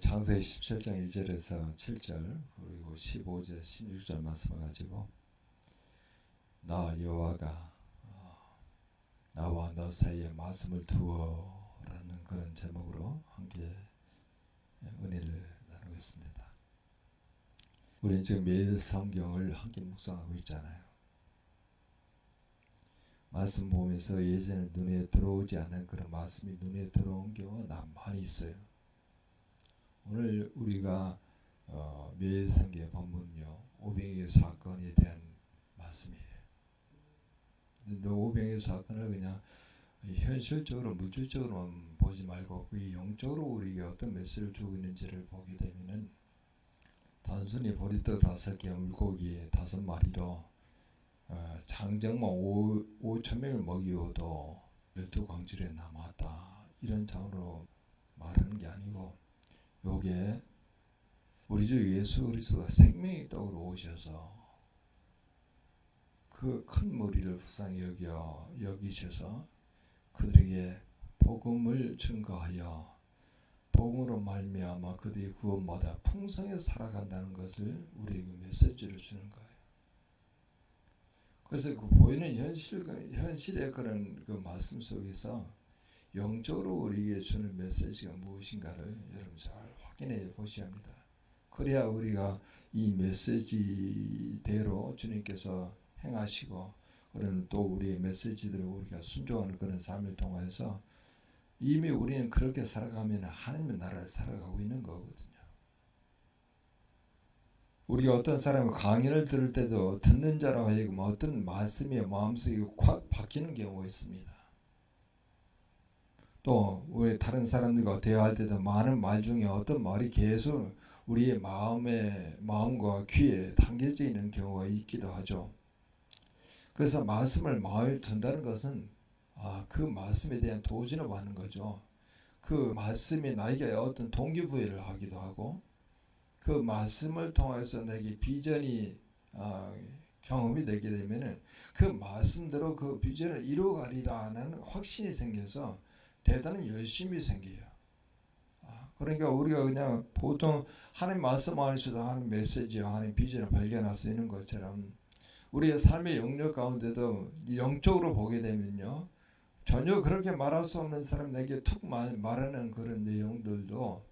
창세기 17장 1절에서 7절 그리고 15절 16절 말씀을 가지고 나 여호와가 나와 너 사이에 말씀을 두어 라는 그런 제목으로 함께 은혜를 나누겠습니다. 우리는 지금 매일 성경을 함께 묵상하고 있잖아요. 말씀 보면서 예전에 눈에 들어오지 않은 그런 말씀이 눈에 들어온 경우가 많이 있어요. 오늘 우리가 매일 성경 본문은요, 오병이어 사건에 대한 말씀이에요. 근데 오병이어 사건을 그냥 현실적으로 물질적으로만 보지 말고 그 영적으로 우리에게 어떤 메시지를 주고 있는지를 보게 되면은 단순히 보리떡 5개, 물고기 5마리로 장정만 5,000명을 먹이고도 12광주리에 남았다, 이런 장으로 말하는 게 아니고, 요게 우리 주 예수 그리스도가 생명의 떡으로 오셔서 그 큰 머리를 불쌍히 여기셔서 그들에게 복음을 증거하여 복음으로 말미암아 그들이 구원받아 풍성히 살아간다는 것을 우리에게 메시지를 주는 거예요. 그래서 그 보이는 현실의 그런 그 말씀 속에서 영적으로 우리에게 주는 메시지가 무엇인가를 여러분 잘 확인해 보셔야 합니다. 그래야 우리가 이 메시지대로 주님께서 행하시고, 그런 또 우리의 메시지들을 우리가 순종하는 그런 삶을 통해서 이미 우리는 그렇게 살아가면 하나님의 나라를 살아가고 있는 거거든요. 우리가 어떤 사람의 강연을 들을 때도 듣는 자로 하여금 어떤 말씀이 마음속에 확 박히는 경우가 있습니다. 또 우리 다른 사람들과 대화할 때도 많은 말 중에 어떤 말이 계속 우리의 마음과 귀에 담겨져 있는 경우가 있기도 하죠. 그래서 말씀을 마음에 둔다는 것은 그 말씀에 대한 도전을 받는 거죠. 그 말씀이 나에게 어떤 동기부여를 하기도 하고, 그 말씀을 통해서 내게 비전이 경험이 되게 되면은 그 말씀대로 그 비전을 이루어가리라는 확신이 생겨서 대단한 열심이 생겨요. 그러니까 우리가 그냥 보통 하나님 말씀 안에서도 하나님 메시지와 하나님 비전을 발견할 수 있는 것처럼 우리의 삶의 영역 가운데도 영적으로 보게 되면요, 전혀 그렇게 말할 수 없는 사람 내게 툭 말하는 그런 내용들도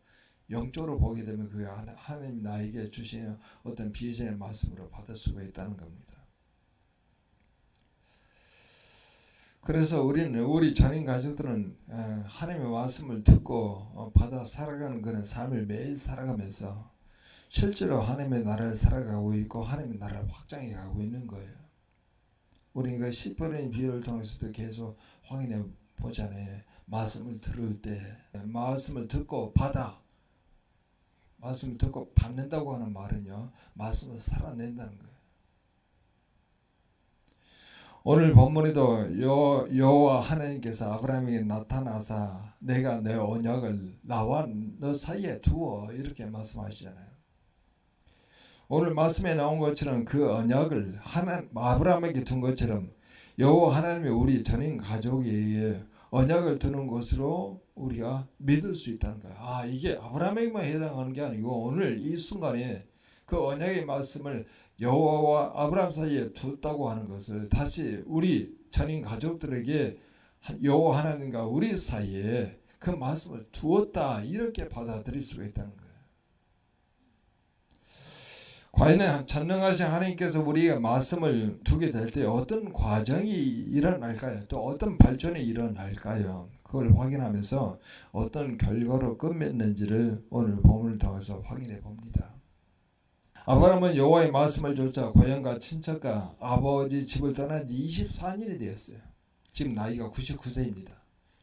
영적으로 보게 되면 그게 하나님 나에게 주시는 어떤 비전의 말씀으로 받을 수가 있다는 겁니다. 그래서 우리 자녀 가족들은 하나님의 말씀을 듣고 받아 살아가는 그런 삶을 매일 살아가면서 실제로 하나님의 나라를 살아가고 있고 하나님의 나라를 확장해 가고 있는 거예요. 우리는 그 시편의 비유를 통해서도 계속 확인해 보잖아요. 말씀을 들을 때 말씀을 듣고 말씀을 듣고 받는다고 하는 말은요, 말씀을 살아낸다는 거예요. 오늘 본문에도 여호와 하나님께서 아브라함에게 나타나사 내가 내 언약을 나와 너 사이에 두어, 이렇게 말씀하시잖아요. 오늘 말씀에 나온 것처럼 그 언약을 아브라함에게 둔 것처럼 여호와 하나님이 우리 전인 가족에게 언약을 두는 것으로 우리가 믿을 수 있다는 거예요. 이게 아브라함에게만 해당하는 게 아니고 오늘 이 순간에 그 언약의 말씀을 여호와와 아브라함 사이에 두었다고 하는 것을 다시 우리 전인 가족들에게 여호와 하나님과 우리 사이에 그 말씀을 두었다, 이렇게 받아들일 수가 있다는 거예요. 과연 전능하신 하나님께서 우리가 말씀을 두게 될 때 어떤 과정이 일어날까요? 또 어떤 발전이 일어날까요? 그걸 확인하면서 어떤 결과로 끝맺는지를 오늘 본문을 통해서 확인해 봅니다. 아브라함은 여호와의 말씀을 좇아 고향과 친척과 아버지 집을 떠난 지 24년이 되었어요. 지금 나이가 99세입니다.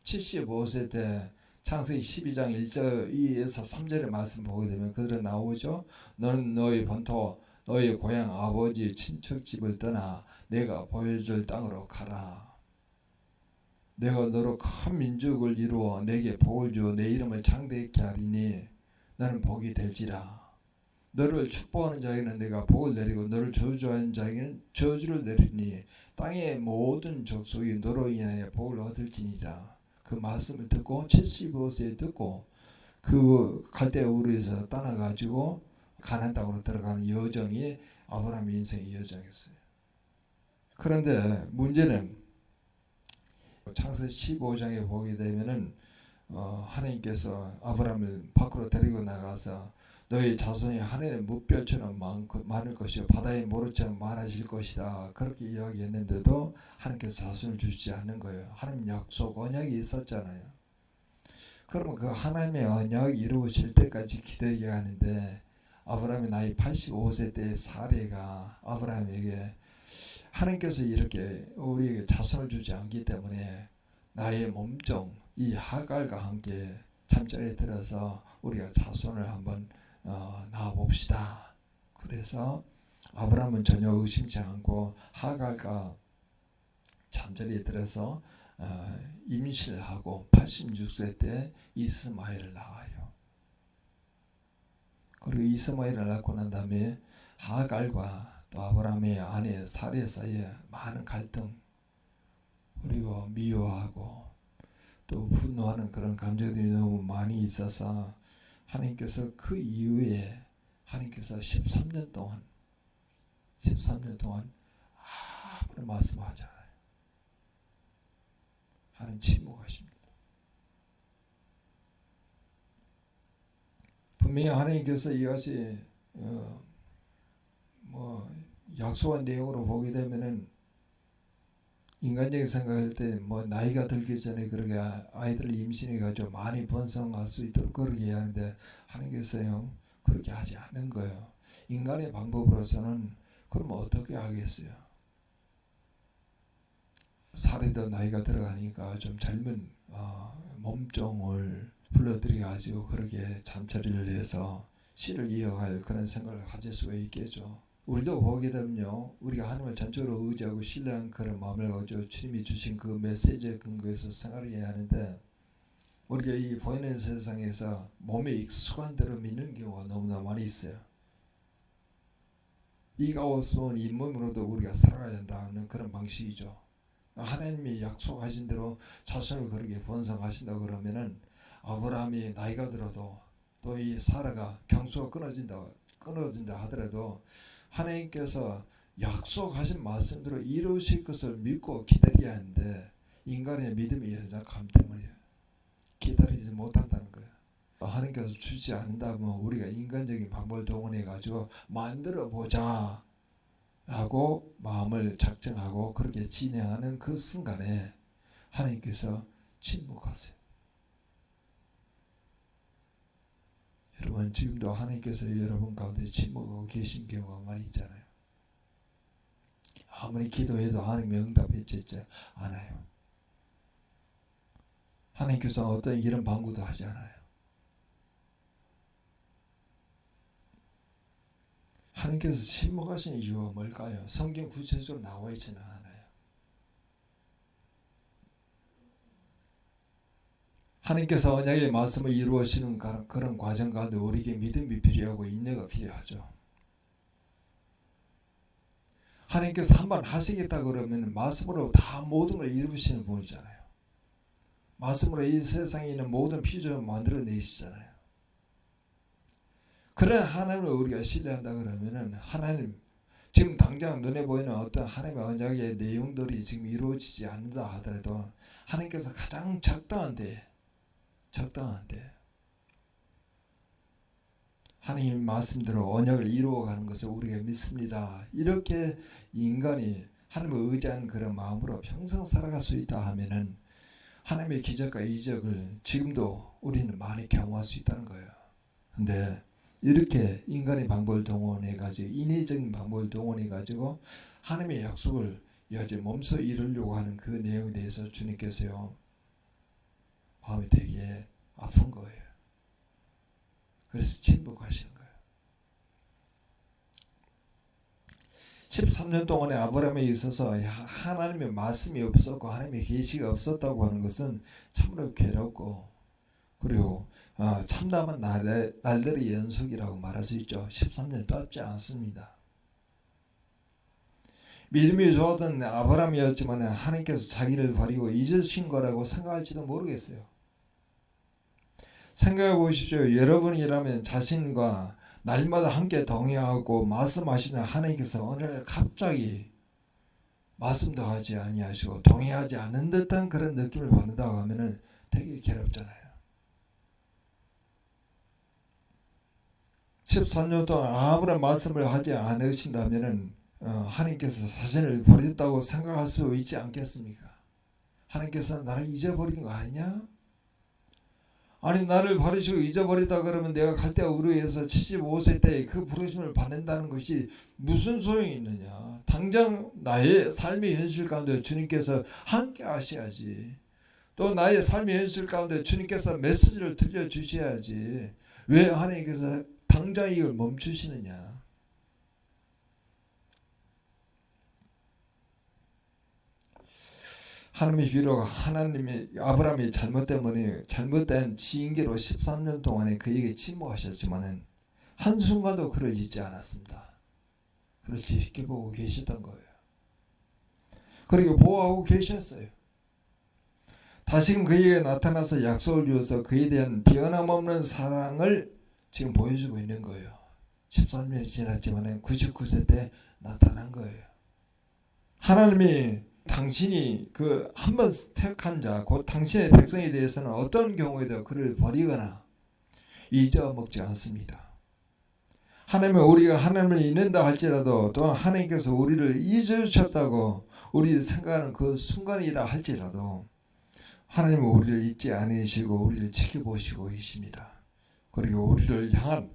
75세 때 창세기 12장 1절에서 3절의 말씀 보게 되면 그들은 나오죠. 너는 너의 본토 너의 고향 아버지 친척 집을 떠나 내가 보여줄 땅으로 가라. 내가 너로 큰 민족을 이루어 내게 복을 주어 내 이름을 창대케 하리니 너는 복이 될지라. 너를 축복하는 자에게는 내가 복을 내리고 너를 저주하는 자에게는 저주를 내리니 땅의 모든 족속이 너로 인하여 복을 얻을지니라. 그 말씀을 듣고 75세에 듣고 그 갈대 우르에서 떠나가지고 가나안 땅으로 들어가는 여정이 아브라함의 인생의 여정이었어요. 그런데 문제는 창세기 15장에 보게 되면은 하나님께서 아브라함을 밖으로 데리고 나가서 너희 자손이 하늘의 무별처럼 많을 것이요 바다의 모래처럼 많아질 것이다. 그렇게 이야기했는데도 하나님께서 자손을 주지 않는 거예요. 하나님 약속 언약이 있었잖아요. 그러면 그 하나님의 언약이 이루어질 때까지 기다려야 하는데 아브라함의 나이 85세 때 사례가 아브라함에게 하나님께서 이렇게 우리에게 자손을 주지 않기 때문에 나의 몸종 이 하갈과 함께 잠자리에 들어서 우리가 자손을 한번 낳아봅시다. 그래서 아브라함은 전혀 의심치 않고 하갈과 잠자리에 들어서 임신을 하고 86세 때 이스마엘을 낳아요. 그리고 이스마엘을 낳고 난 다음에 하갈과 또 아브라함의 아내 사레 사이에 많은 갈등 그리고 미워하고 또 분노하는 그런 감정들이 너무 많이 있어서 하나님께서 그 이후에 하나님께서 13년 동안 아무런 말씀하지 않아요. 하나님 침묵하십니다. 분명히 하나님께서 이것이 약속한 내용으로 보게 되면은 인간적인 생각할 때 나이가 들기 전에 그렇게 아이들을 임신해 가지고 많이 번성할 수 있도록 그렇게 하는데 하나님께서요 그렇게 하지 않은 거예요. 인간의 방법으로서는 그러면 어떻게 하겠어요? 사례도 나이가 들어가니까 좀 젊은 몸종을 불러들여 가지고 그렇게 잠자리를 해서 씨를 이어갈 그런 생각을 가질 수가 있겠죠. 우리도 보게 되면요 우리가 하나님을 전적으로 의지하고 신뢰한 그런 마음을 가지고 주님이 주신 그 메시지에 근거해서 생활해야 하는데 우리가 이 보이는 세상에서 몸에 익숙한 대로 믿는 경우가 너무나 많이 있어요. 이가 없으면 잇몸으로도 우리가 살아가야 된다는 그런 방식이죠. 하나님이 약속하신 대로 자손을 그렇게 번성하신다 그러면은 아브라함이 나이가 들어도 또 이 사라가 경수가 끊어진다 하더라도 하나님께서 약속하신 말씀대로 이루실 것을 믿고 기다려야 하는데 인간의 믿음이 연약함 때문에 기다리지 못한다는 거예요. 하나님께서 주지 않는다면 우리가 인간적인 방법을 동원해 가지고 만들어 보자 라고 마음을 작정하고 그렇게 진행하는 그 순간에 하나님께서 침묵하세요. 여러분 지금도 하나님께서 여러분 가운데 침묵하고 계신 경우가 많이 있잖아요. 아무리 기도해도 하나님이 응답해주지 않아요. 하나님께서 어떤 이런 방구도 하지 않아요. 하나님께서 침묵하신 이유가 뭘까요? 성경 구체적으로 나와 있지는 않아요. 하나님께서 언약의 말씀을 이루어지는 그런 과정 가운데 우리에게 믿음이 필요하고 인내가 필요하죠. 하나님께서 한번 하시겠다 그러면 말씀으로 다 모든 걸 이루시는 분이잖아요. 말씀으로 이 세상에 있는 모든 필요를 만들어내시잖아요. 그런 하나님을 우리가 신뢰한다 그러면은 하나님 지금 당장 눈에 보이는 어떤 하나님의 언약의 내용들이 지금 이루어지지 않는다 하더라도 하나님께서 가장 적당한데 하나님 말씀대로 언약을 이루어가는 것을 우리가 믿습니다. 이렇게 인간이 하나님을 의지하는 그런 마음으로 평생 살아갈 수 있다 하면은 하나님의 기적과 이적을 지금도 우리는 많이 경험할 수 있다는 거예요. 근데 이렇게 인간의 방법을 동원해 가지고 인위적인 방법을 동원해 가지고 하나님의 약속을 여지 몸소 이루려고 하는 그 내용에 대해서 주님께서요 마음이 되게 아픈 거예요. 그래서 침묵하시는 거예요. 13년 동안에 아브라함에 있어서 하나님의 말씀이 없었고 하나님의 계시가 없었다고 하는 것은 참으로 괴롭고 그리고 참담한 날들의 연속이라고 말할 수 있죠. 13년 짧지 않습니다. 믿음이 좋았던 아브라함이었지만 하나님께서 자기를 버리고 잊으신 거라고 생각할지도 모르겠어요. 생각해 보십시오. 여러분이라면 자신과 날마다 함께 동행하고 말씀하시는 하나님께서 오늘 갑자기 말씀도 하지 아니하시고 동행하지 않는 듯한 그런 느낌을 받는다고 하면은 되게 괴롭잖아요. 13년 동안 아무런 말씀을 하지 않으신다면은 하나님께서 자신을 버렸다고 생각할 수 있지 않겠습니까? 하나님께서 나를 잊어버린 거 아니냐? 아니 나를 버리시고 잊어버리다 그러면 내가 갈대우르에서 75세 때 그 부르심을 받는다는 것이 무슨 소용이 있느냐. 당장 나의 삶의 현실 가운데 주님께서 함께 하셔야지. 또 나의 삶의 현실 가운데 주님께서 메시지를 들려주셔야지. 왜 하나님께서 당장 이걸 멈추시느냐. 하나님의 비록 하나님의 아브라함이 잘못된 지인계로 13년 동안에 그에게 침묵하셨지만은 한순간도 그를 잊지 않았습니다. 그를 지켜보고 계셨던 거예요. 그리고 보호하고 계셨어요. 다시금 그에게 나타나서 약속을 주어서 그에 대한 변함없는 사랑을 지금 보여주고 있는 거예요. 13년이 지났지만 99세 때 나타난 거예요. 하나님이 당신이 그 한 번 택한 자, 곧 당신의 백성에 대해서는 어떤 경우에도 그를 버리거나 잊어먹지 않습니다. 하나님은 우리가 하나님을 잊는다 할지라도 또한 하나님께서 우리를 잊으셨다고 우리 생각하는 그 순간이라 할지라도 하나님은 우리를 잊지 않으시고 우리를 지켜보시고 계십니다. 그리고 우리를 향한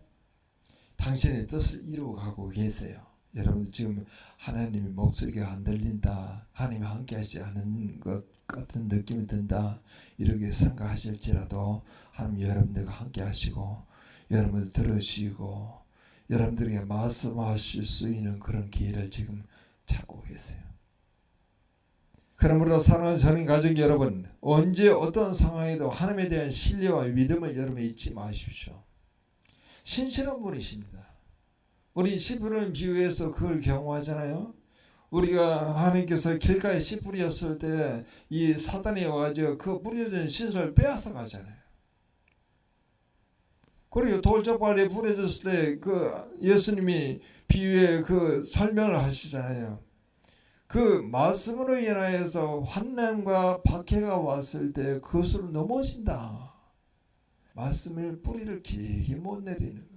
당신의 뜻을 이루어가고 계세요. 여러분 지금 하나님의 목소리가 안 들린다, 하나님이 함께 하지 않은 것 같은 느낌이 든다 이렇게 생각하실지라도 하나님 여러분들과 함께 하시고 여러분들 들으시고 여러분들에게 말씀하실 수 있는 그런 기회를 지금 찾고 계세요. 그러므로 사랑하는 저는 가족 여러분, 언제 어떤 상황에도 하나님에 대한 신뢰와 믿음을 여러분 잊지 마십시오. 신실한 분이십니다. 우리 씨뿌리는 비유에서 그걸 경험하잖아요. 우리가 하나님께서 길가에 씨 뿌렸을 때 이 사단이 와가지고 그 뿌려진 씨를 빼앗아 가잖아요. 그리고 돌짝발에 뿌려졌을 때 그 예수님이 비유에 그 설명을 하시잖아요. 그 말씀으로 인하여서 환난과 박해가 왔을 때 그것으로 넘어진다. 말씀의 뿌리를 길게 못 내리는 거예요.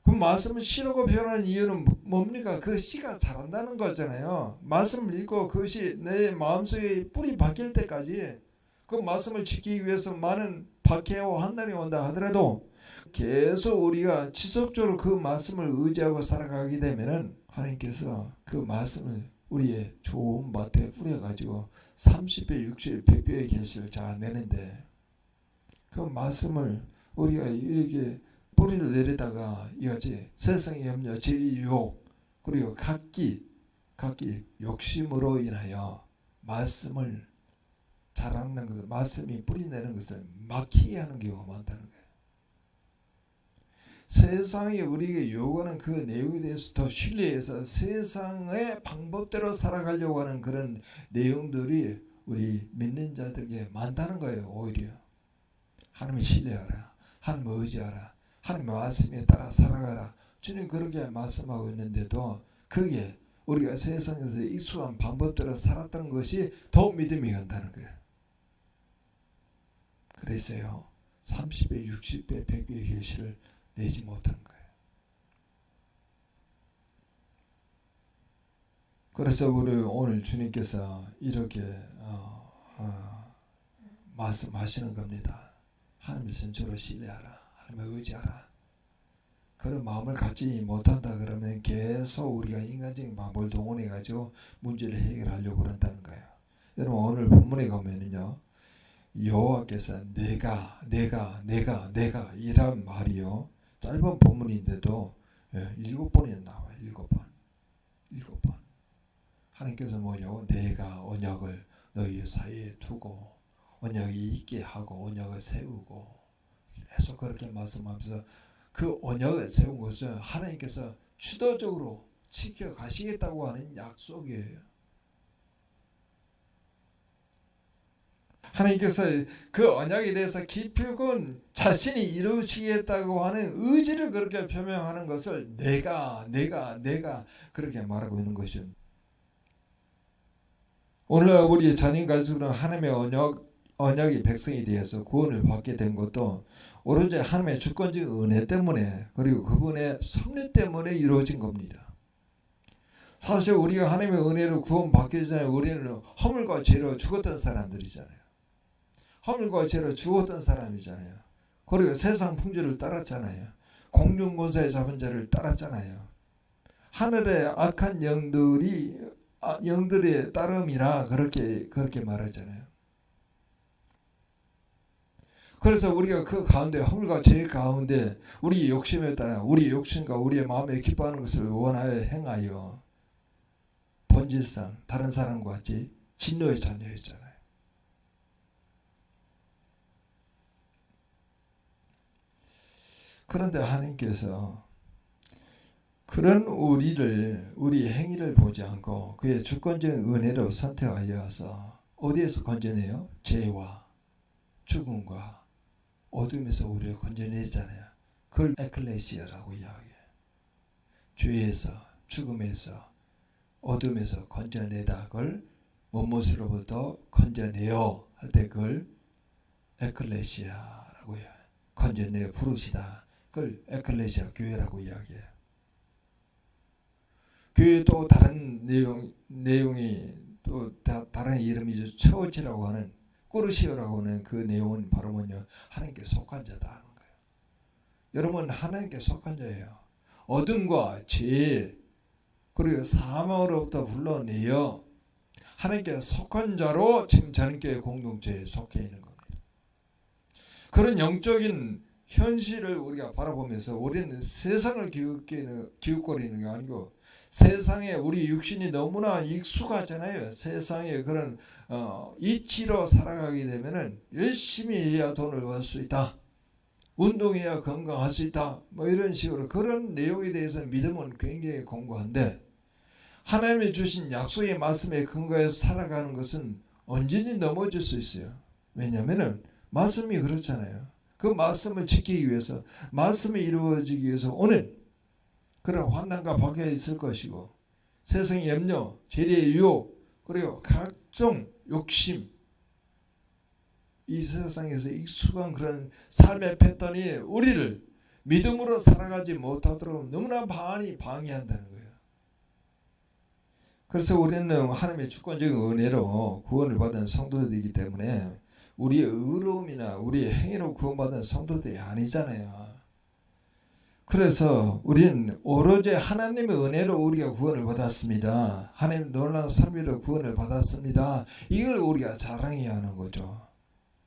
그 말씀을 씨라고 표현하는 이유는 뭡니까? 그 씨가 자란다는 거잖아요. 말씀을 읽고 그것이 내 마음속에 뿌리 박힐 때까지 그 말씀을 지키기 위해서 많은 박해와 환난이 온다 하더라도 계속 우리가 지속적으로 그 말씀을 의지하고 살아가게 되면은 하나님께서 그 말씀을 우리의 좋은 밭에 뿌려가지고 30배, 60배, 100배의 결실을 잘 내는데 그 말씀을 우리가 이렇게 뿌리를 내리다가 이같이 세상의 염려, 재리, 유혹 그리고 각기 욕심으로 인하여 말씀을 자라는 것을 말씀이 뿌리내는 것을 막히게 하는 경우가 많다는 거예요. 세상이 우리에게 요구하는 그 내용에 대해서 더 신뢰해서 세상의 방법대로 살아가려고 하는 그런 내용들이 우리 믿는 자들에게 많다는 거예요. 오히려 하나님을 신뢰하라, 하나님을 의지하라, 하나님의 말씀에 따라 살아가라. 주님 그렇게 말씀하고 있는데도 그게 우리가 세상에서 익숙한 방법대로 살았던 것이 더 믿음이 간다는 거예요. 그래서요 30배, 60배, 100배의 결실을 내지 못하는 거예요. 그래서 우리 오늘 주님께서 이렇게 말씀하시는 겁니다. 하나님을 전적으로 신뢰하라, 하나님을 의지하라. 그런 마음을 갖지 못한다 그러면 계속 우리가 인간적인 방법을 동원해 가지고 문제를 해결하려고 그런다는 거예요. 여러분 오늘 본문에 가면은요 여호와께서 내가 이란 말이요 짧은 본문인데도 7번이나 나와요. 7번. 하나님께서 뭐냐고 내가 언약을 너희 사이에 두고 언약이 있게 하고 언약을 세우고 계속 그렇게 말씀하면서 그 언약을 세운 것은 하나님께서 주도적으로 지켜가시겠다고 하는 약속이에요. 하나님께서 그 언약에 대해서 깊이건 자신이 이루시겠다고 하는 의지를 그렇게 표명하는 것을 내가 그렇게 말하고 있는 것이죠. 오늘날 우리 자녀 가족은 하나님의 언약이 백성이 되어서 구원을 받게 된 것도 오로지 하나님의 주권적 은혜 때문에, 그리고 그분의 섭리 때문에 이루어진 겁니다. 사실 우리가 하나님의 은혜로 구원받기 전에 우리는 허물과 죄로 죽었던 사람들이잖아요. 허물과 죄로 죽었던 사람이잖아요. 그리고 세상 풍조를 따랐잖아요. 공중권세에 잡은 자를 따랐잖아요. 하늘의 악한 영들의 따름이라 그렇게 말하잖아요. 그래서 우리가 그 가운데, 허물과 죄 가운데 우리 욕심에 따라, 우리 욕심과 우리의 마음에 기뻐하는 것을 원하여 행하여 본질상 다른 사람과 같이 진노의 자녀였잖아요. 그런데 하나님께서 그런 우리 행위를 보지 않고 그의 주권적인 은혜로 선택하여서 어디에서 건져내요? 죄와 죽음과 어둠에서 우리를 건져내잖아요. 그걸 에클레시아라고 이야기해요. 죄에서, 죽음에서, 어둠에서 건져내다. 그걸 못못으로부터 건져내어 할 때 그걸 에클레시아라고 해요. 건져내어 부르시다. 그걸 에클레시아 교회라고 이야기해요. 교회 또 다른 내용이 또 다른 이름이죠. 처치라고 하는, 꾸르시오라고 하는 그 내용은 바로 뭐냐, 하나님께 속한 자다 하는 거예요. 여러분, 하나님께 속한 자예요. 어둠과 죄 그리고 사망으로부터 불러내어 하나님께 속한 자로 지금 자연교회 공동체에 속해 있는 겁니다. 그런 영적인 현실을 우리가 바라보면서 우리는 세상을 기웃거리는 게 아니고, 세상에 우리 육신이 너무나 익숙하잖아요. 세상에 그런 이치로 살아가게 되면은 열심히 해야 돈을 벌 수 있다, 운동해야 건강할 수 있다, 뭐 이런 식으로 그런 내용에 대해서 믿음은 굉장히 공고한데, 하나님이 주신 약속의 말씀에 근거해서 살아가는 것은 언제든지 넘어질 수 있어요. 왜냐하면 말씀이 그렇잖아요. 그 말씀을 지키기 위해서, 말씀이 이루어지기 위해서 오늘 그런 환난과 박해가 있을 것이고, 세상의 염려, 재리의 유혹, 그리고 각종 욕심, 이 세상에서 익숙한 그런 삶의 패턴이 우리를 믿음으로 살아가지 못하도록 너무나 많이 방해한다는 거예요. 그래서 우리는 하나님의 주권적인 은혜로 구원을 받은 성도들이기 때문에 우리의 의로움이나 우리의 행위로 구원받은 성도들이 아니잖아요. 그래서 우리는 오로지 하나님의 은혜로 우리가 구원을 받았습니다. 하나님 놀라운 섭리로 구원을 받았습니다. 이걸 우리가 자랑해야 하는 거죠.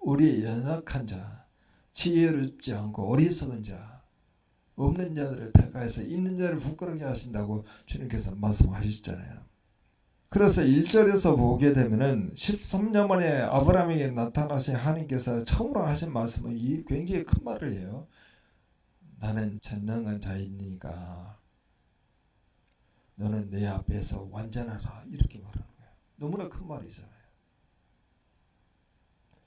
우리 연약한 자, 지혜롭지 않고 어리석은 자, 없는 자들을 택하여서 있는 자를 부끄럽게 하신다고 주님께서 말씀하셨잖아요. 그래서 1절에서 보게 되면은 13년 만에 아브라함에게 나타나신 하나님께서 처음으로 하신 말씀은 굉장히 큰 말을 해요. 나는 전능한 자이니까 너는 내 앞에서 완전하라, 이렇게 말하는 거예요. 너무나 큰 말이잖아요.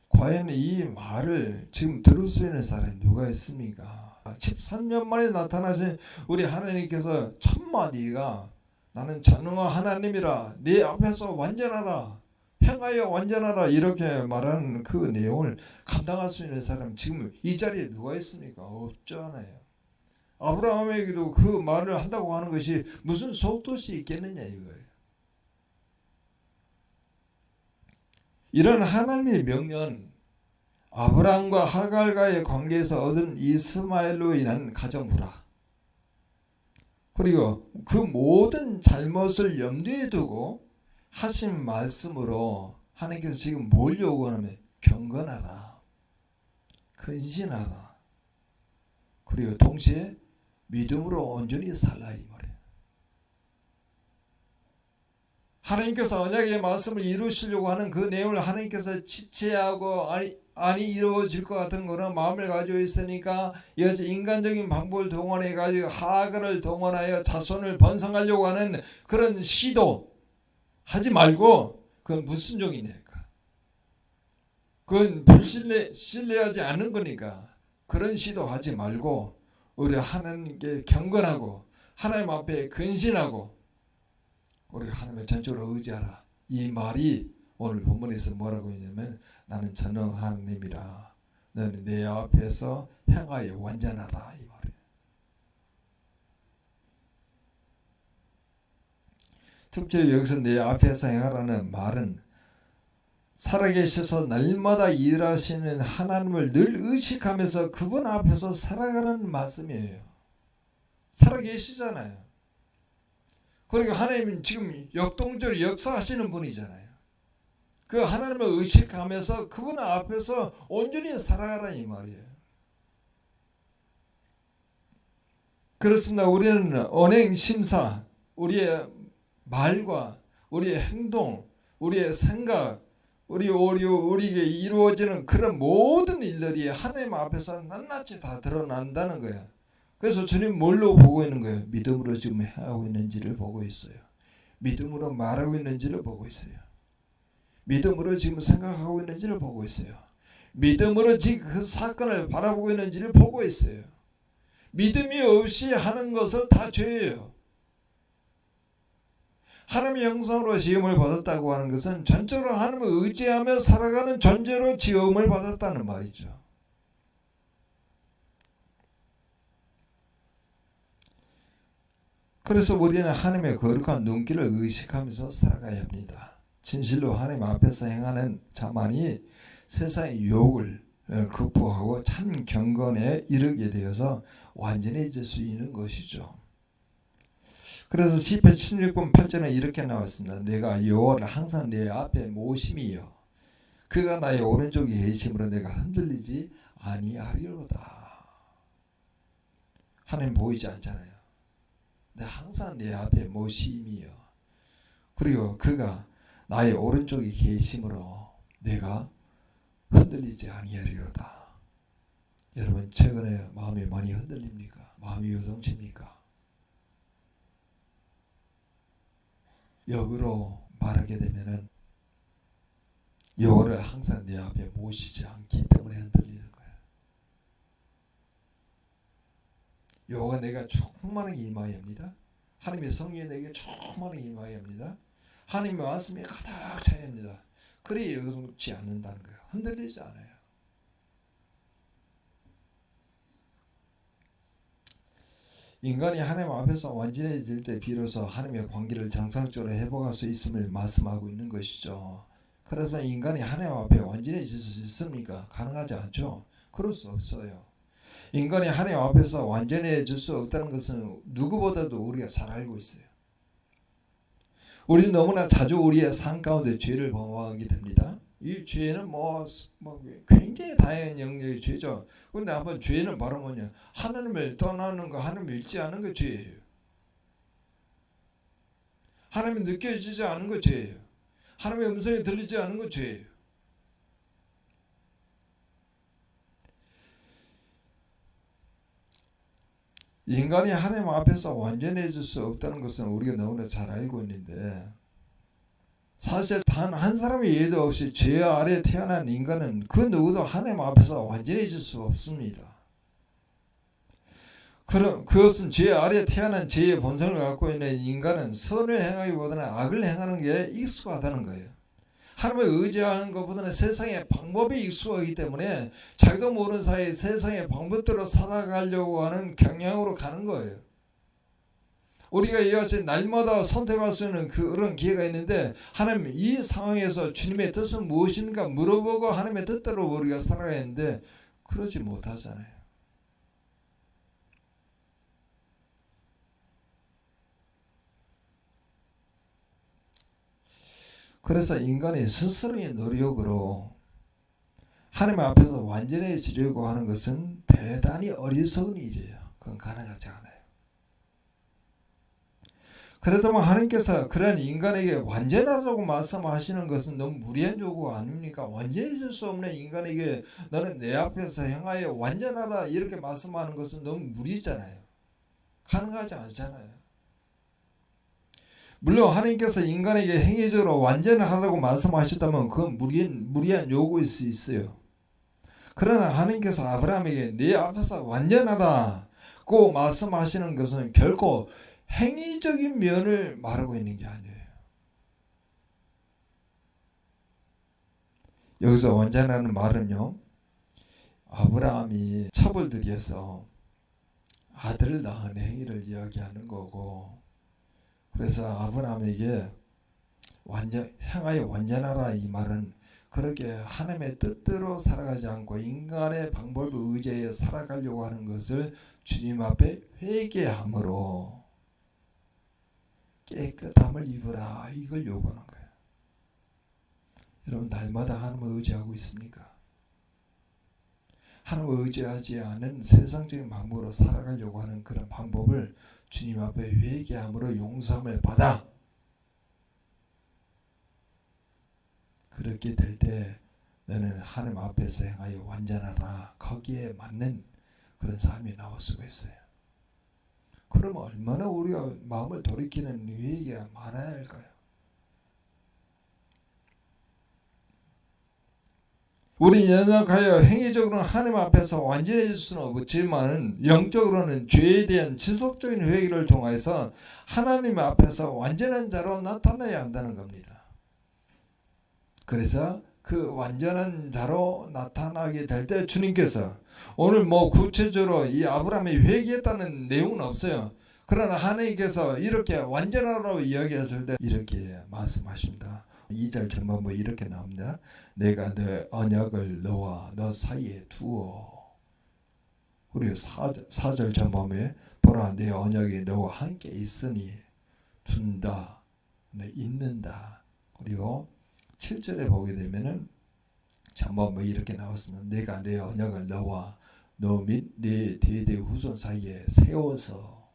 과연 이 말을 지금 들을 수 있는 사람이 누가 있습니까? 13년 만에 나타나신 우리 하나님께서 첫 마디가 나는 전능한 하나님이라, 네 앞에서 완전하라, 행하여 완전하라, 이렇게 말하는 그 내용을 감당할 수 있는 사람 지금 이 자리에 누가 있습니까? 없잖아요. 아브라함에게도 그 말을 한다고 하는 것이 무슨 속도시 있겠느냐 이거예요. 이런 하나님의 명령, 아브라함과 하갈과의 관계에서 얻은 이스마엘로 인한 가정 불화, 그리고 그 모든 잘못을 염두에 두고 하신 말씀으로 하나님께서 지금 뭘 요구하냐면 경건하라, 근신하라, 그리고 동시에 믿음으로 온전히 살라, 이 말이에요. 하나님께서 언약의 말씀을 이루시려고 하는 그 내용을 하나님께서 지체하고 아니 이루어질 것 같은 그런 마음을 가지고 있으니까 여기서 인간적인 방법을 동원해 가지고 하갈을 동원하여 자손을 번성하려고 하는 그런 시도 하지 말고 그건 무슨 종이니까 그건 신뢰하지 않는 거니까 그런 시도하지 말고 우리 하나님께 경건하고 하나님 앞에 근신하고 우리 하나님을 전적으로 의지하라. 이 말이 오늘 본문에서 뭐라고 했냐면 나는 전능 하나님이라. 너는 내 앞에서 행하여 완전하라 이 말이에요. 특별히 여기서 내 앞에서 행하라는 말은 살아계셔서 날마다 일하시는 하나님을 늘 의식하면서 그분 앞에서 살아가는 말씀이에요. 살아계시잖아요. 그러니까 하나님은 지금 역동적으로 역사하시는 분이잖아요. 그 하나님을 의식하면서 그분 앞에서 온전히 살아가라 이 말이에요. 그렇습니다. 우리는 언행 심사, 우리의 말과 우리의 행동, 우리의 생각, 우리에게 이루어지는 그런 모든 일들이 하나님 앞에서 낱낱이 다 드러난다는 거야. 그래서 주님 뭘로 보고 있는 거예요? 믿음으로 지금 하고 있는지를 보고 있어요. 믿음으로 말하고 있는지를 보고 있어요. 믿음으로 지금 생각하고 있는지를 보고 있어요. 믿음으로 지금 그 사건을 바라보고 있는지를 보고 있어요. 믿음이 없이 하는 것은 다 죄예요. 하나님의 형상으로 지음을 받았다고 하는 것은 전적으로 하나님을 의지하며 살아가는 존재로 지음을 받았다는 말이죠. 그래서 우리는 하나님의 거룩한 눈길을 의식하면서 살아가야 합니다. 진실로 하나님 앞에서 행하는 자만이 세상의 유혹을 극복하고 참 경건에 이르게 되어서 완전해질 수 있는 것이죠. 그래서 시편 16편 8절에 이렇게 나왔습니다. 내가 여호와를 항상 내 앞에 모심이여 그가 나의 오른쪽에 계심으로 내가 흔들리지 아니하리로다. 하나님 보이지 않잖아요. 내가 항상 내 앞에 모심이여 그리고 그가 나의 오른쪽에 계심으로 내가 흔들리지 아니하리로다. 여러분 최근에 마음이 많이 흔들립니까? 마음이 요동칩니까? 역으로 말하게 되면은 여호와를 항상 내 앞에 모시지 않기 때문에 흔들리는 거예요. 여호와가 내가 충만하게 임하여야 합니다. 하나님의 성령이 내게 충만하게 임하여야 합니다. 하나님의 말씀이 가득 차야 합니다. 그래야 요동치 않는다는 거예요. 흔들리지 않아요. 인간이 하나님 앞에서 완전해질 때 비로소 하나님의 관계를 정상적으로 회복할 수 있음을 말씀하고 있는 것이죠. 그렇지만 인간이 하나님 앞에 완전해질 수 있습니까? 가능하지 않죠. 그럴 수 없어요. 인간이 하나님 앞에서 완전해질 수 없다는 것은 누구보다도 우리가 잘 알고 있어요. 우리는 너무나 자주 우리의 삶 가운데 죄를 범하게 됩니다. 이 죄는 굉장히 다양한 영역의 죄죠. 그런데 한번 죄는 바로 뭐냐? 하나님을 떠나는 거, 하나님을 믿지 않는 거 죄예요. 하나님이 느껴지지 않은 거 죄예요. 하나님의 음성이 들리지 않은 거 죄예요. 인간이 하나님 앞에서 완전해질 수 없다는 것은 우리가 너무나 잘 알고 있는데 사실 단 한 사람의 예도 없이 죄 아래 태어난 인간은 그 누구도 하나님 앞에서 완전해질 수 없습니다. 그것은 죄 아래 태어난 죄의 본성을 갖고 있는 인간은 선을 행하기보다는 악을 행하는 게 익숙하다는 거예요. 하나님을 의지하는 것보다는 세상의 방법이 익숙하기 때문에 자기도 모르는 사이에 세상의 방법대로 살아가려고 하는 경향으로 가는 거예요. 우리가 이같이 날마다 선택할 수 있는 그런 기회가 있는데 하나님 이 상황에서 주님의 뜻은 무엇인가 물어보고 하나님의 뜻대로 우리가 살아가야 하는데 그러지 못하잖아요. 그래서 인간이 스스로의 노력으로 하나님 앞에서 완전해지려고 하는 것은 대단히 어리석은 일이에요. 그건 가능하지 않아요. 그래도 하나님께서 그런 인간에게 완전하라고 말씀하시는 것은 너무 무리한 요구 아닙니까? 완전해질 수 없는 인간에게 너는 내 앞에서 행하여 완전하라 이렇게 말씀하는 것은 너무 무리잖아요. 가능하지 않잖아요. 물론 하나님께서 인간에게 행위적으로 완전하라고 말씀하셨다면 그건 무리한 요구일 수 있어요. 그러나 하나님께서 아브라함에게 네 앞에서 완전하라고 말씀하시는 것은 결코 행위적인 면을 말하고 있는 게 아니에요. 여기서 완전하는 말은요, 아브라함이 첩을 들여서 아들을 낳은 행위를 이야기하는 거고, 그래서 아브라함에게 행하여 완전하라 이 말은 그렇게 하나님의 뜻대로 살아가지 않고 인간의 방법을 의지해 살아가려고 하는 것을 주님 앞에 회개함으로 깨끗함을 입으라, 이걸 요구하는 거예요. 여러분, 날마다 하나님을 의지하고 있습니까? 하나님을 의지하지 않은 세상적인 방법으로 살아가려고 하는 그런 방법을 주님 앞에 회개함으로 용서함을 받아. 그렇게 될 때 너는 하나님 앞에서 행하여 완전하라, 거기에 맞는 그런 삶이 나올 수가 있어요. 그러면 얼마나 우리가 마음을 돌이키는 회개가 많아야 할까요? 우리 연약하여 행위적으로는 하나님 앞에서 완전해질 수는 없지만 영적으로는 죄에 대한 지속적인 회개를 통해서 하나님 앞에서 완전한 자로 나타나야 한다는 겁니다. 그래서 그 완전한 자로 나타나게 될 때 주님께서 오늘 구체적으로 이 아브라함이 회개했다는 내용은 없어요. 그러나 하나님께서 이렇게 완전하라고 이야기했을 때 이렇게 말씀하십니다. 2절 전반부에 이렇게 나옵니다. 내가 내 언약을 너와 너 사이에 두어. 그리고 4절 전반부에 보라 내 언약이 너와 함께 있으니 둔다, 있는다. 그리고 7절에 보게 되면은 전반부 이렇게 나왔습니다. 내가 내 언약을 너와 너 및 내 대대 후손 사이에 세워서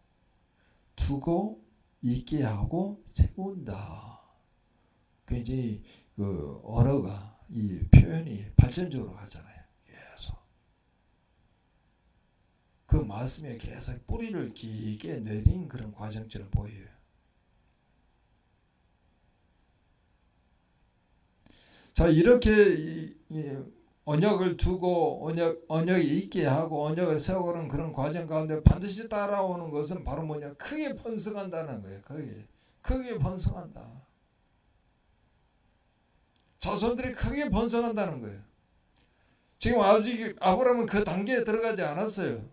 두고 있게 하고 세운다. 굉장히 그 언어가 이 표현이 발전적으로 가잖아요. 계속 그 말씀에 계속 뿌리를 깊게 내린 그런 과정처럼 보여요. 자, 이렇게 언약을 두고 언약이 있게 하고 언약을 세우는 그런 과정 가운데 반드시 따라오는 것은 바로 뭐냐? 크게 번성한다는 거예요. 크게 번성한다. 자손들이 크게 번성한다는 거예요. 지금 아직 아브라함은 그 단계에 들어가지 않았어요.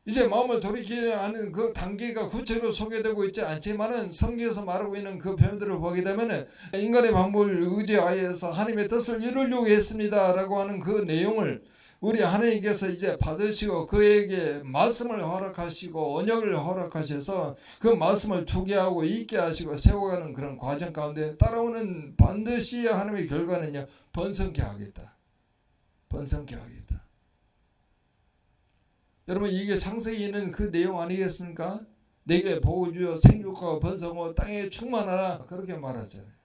이제 마음을 돌이키지 않은 그 단계가 구체로 소개되고 있지 않지만은 성경에서 말하고 있는 그 표현들을 보게 되면은 인간의 방법을 의지하여서 하나님의 뜻을 이루려고 했습니다라고 하는 그 내용을 우리 하나님께서 이제 받으시고 그에게 말씀을 허락하시고 언약을 허락하셔서 그 말씀을 두게 하고 있게 하시고 세워가는 그런 과정 가운데 따라오는 반드시 하나님의 결과는요, 번성케 하겠다. 번성케 하겠다. 여러분, 이게 창세기에 있는 그 내용 아니겠습니까? 내게 복을 주어 생육하고 번성하고 땅에 충만하라, 그렇게 말하잖아요.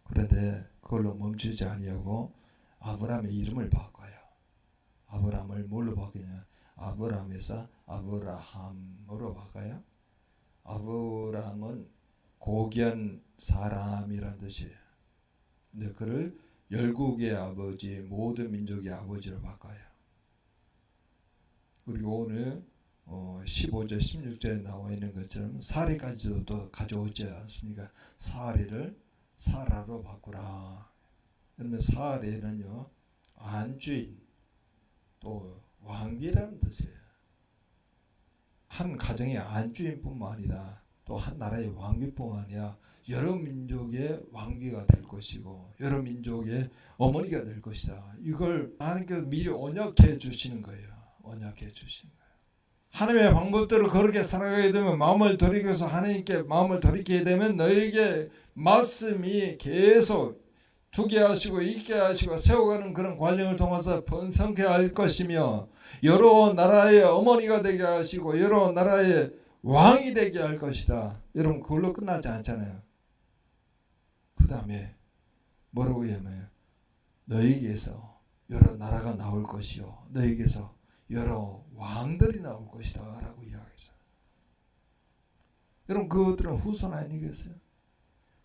그런데 그걸로 멈추지 아니하고 아브라함의 이름을 바꿔요. 아브라함을 뭘로 바꾸냐? 아브라함에서 아브라함으로 바꿔요. 아브라함은 고귀한 사람이라는 뜻이에요. 근데 그를 열국의 아버지, 모든 민족의 아버지로 바꿔요. 그리고 오늘 15절 16절에 나와 있는 것처럼 사례까지도 또 가져오지 않습니까? 사례를 사라로 바꾸라. 그러면 사례는요, 안주인 또 왕비라는 뜻이에요. 한 가정의 안주인뿐만 아니라 또 한 나라의 왕비뿐만 아니라 여러 민족의 왕비가 될 것이고 여러 민족의 어머니가 될 것이다. 이걸 하나님께서 미리 언약해 주시는 거예요. 언약해 주시는 거예요. 하나님의 방법대로 그렇게 살아가게 되면 마음을 돌이켜서 하나님께 마음을 돌이키게 되면 너에게 말씀이 계속 두게 하시고 있게 하시고 세워가는 그런 과정을 통해서 번성케 할 것이며 여러 나라의 어머니가 되게 하시고 여러 나라의 왕이 되게 할 것이다. 여러분, 그걸로 끝나지 않잖아요. 그 다음에 뭐라고 하냐면 너에게서 여러 나라가 나올 것이요 너에게서 여러 왕들이 나올 것이다 라고 이야기했어요. 여러분 그것들은 후손 아니겠어요?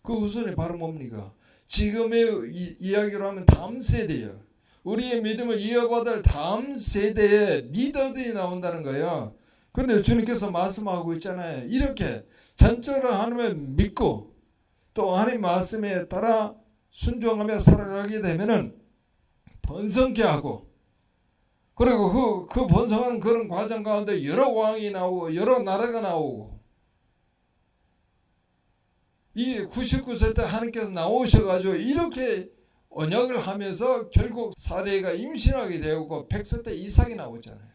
그 후손이 바로 뭡니까? 지금의 이야기로 하면 다음 세대예요. 우리의 믿음을 이어받을 다음 세대의 리더들이 나온다는 거예요. 그런데 주님께서 말씀하고 있잖아요. 이렇게 전적으로 하나님을 믿고 또 하나님 말씀에 따라 순종하며 살아가게 되면은 번성케 하고, 그리고 그 번성하는 그런 과정 가운데 여러 왕이 나오고 여러 나라가 나오고, 이 99세 때 하나님께서 나오셔가지고 이렇게 언약을 하면서 결국 사례가 임신하게 되었고 100세 때 이삭이 나오잖아요.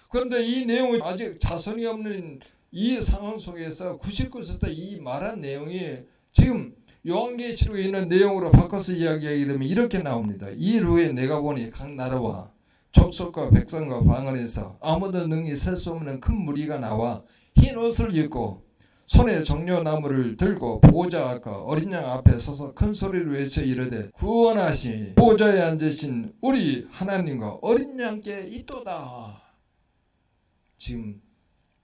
그런데 이 내용은 아직 자손이 없는 이 상황 속에서 99세 때 이 말한 내용이 지금 요한계시록에 있는 내용으로 바꿔서 이야기하게 되면 이렇게 나옵니다. 이 후에 내가 보니 각 나라와 족속과 백성과 방언에서 아무도 능히 셀 수 없는 큰 무리가 나와 흰 옷을 입고 손에 종려나무를 들고 보호자 앞과 어린 양 앞에 서서 큰 소리로 외쳐 이르되 구원하시 보호자에 앉으신 우리 하나님과 어린 양께 있도다. 지금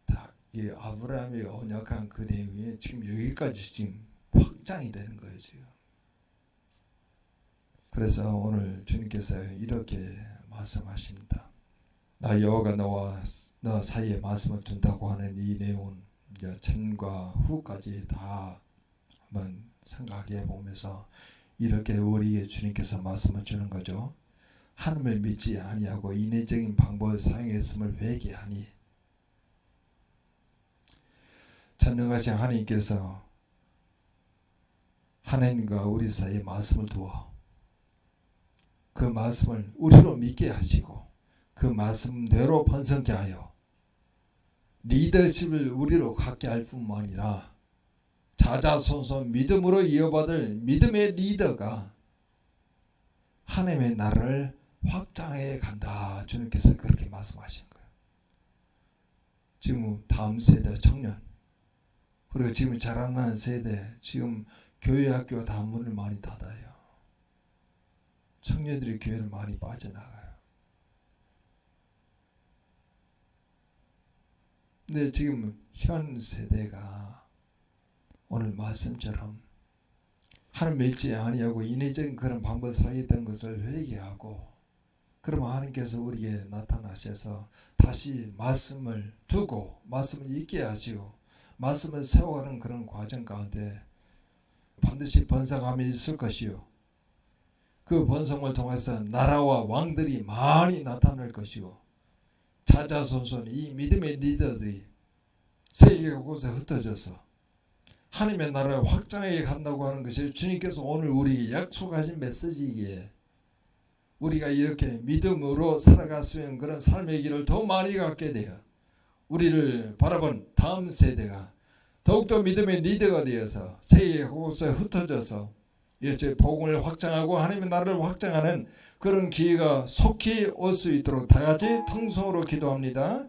다 이 아브라함이 언약한 그 내용이 지금 여기까지 지금 확장이 되는 거예요 지금. 그래서 오늘 주님께서 이렇게 말씀하십니다. 나 여호와가 너와 너 사이에 말씀을 둔다고 하는 이 내용은 이제 전과 후까지 다 한번 생각해 보면서 이렇게 우리에게 주님께서 말씀을 주는 거죠. 하나님을 믿지 아니하고 인위적인 방법을 사용했음을 회개하니 전능하신 하나님께서 하나님과 우리 사이에 말씀을 두어 그 말씀을 우리로 믿게 하시고 그 말씀대로 번성케 하여 리더십을 우리로 갖게 할 뿐만 아니라 자자손손 믿음으로 이어받을 믿음의 리더가 하나님의 나라를 확장해 간다. 주님께서 그렇게 말씀하신 거예요. 지금 다음 세대 청년 그리고 지금 자라나는 세대 지금 교회 학교가 다 문을 많이 닫아요. 청년들이 교회를 많이 빠져나가요. 근데 지금 현 세대가 오늘 말씀처럼 하나님 믿지 아니하고 인위적인 그런 방법 사이했던 것을 회개하고 그러면 하나님께서 우리에게 나타나셔서 다시 말씀을 두고 말씀을 잊게 하시고 말씀을 세워가는 그런 과정 가운데 반드시 번성함이 있을 것이요. 그 번성을 통해서 나라와 왕들이 많이 나타날 것이고 자자손손 이 믿음의 리더들이 세계 곳곳에 흩어져서 하나님의 나라를 확장해 간다고 하는 것이 주님께서 오늘 우리에게 약속하신 메시지이기에 우리가 이렇게 믿음으로 살아갈 수 있는 그런 삶의 길을 더 많이 갖게 돼요. 우리를 바라본 다음 세대가 더욱더 믿음의 리더가 되어서 세계 곳곳에 흩어져서 이제 복음을 확장하고 하나님의 나라를 확장하는 그런 기회가 속히 올 수 있도록 다 같이 통성으로 기도합니다.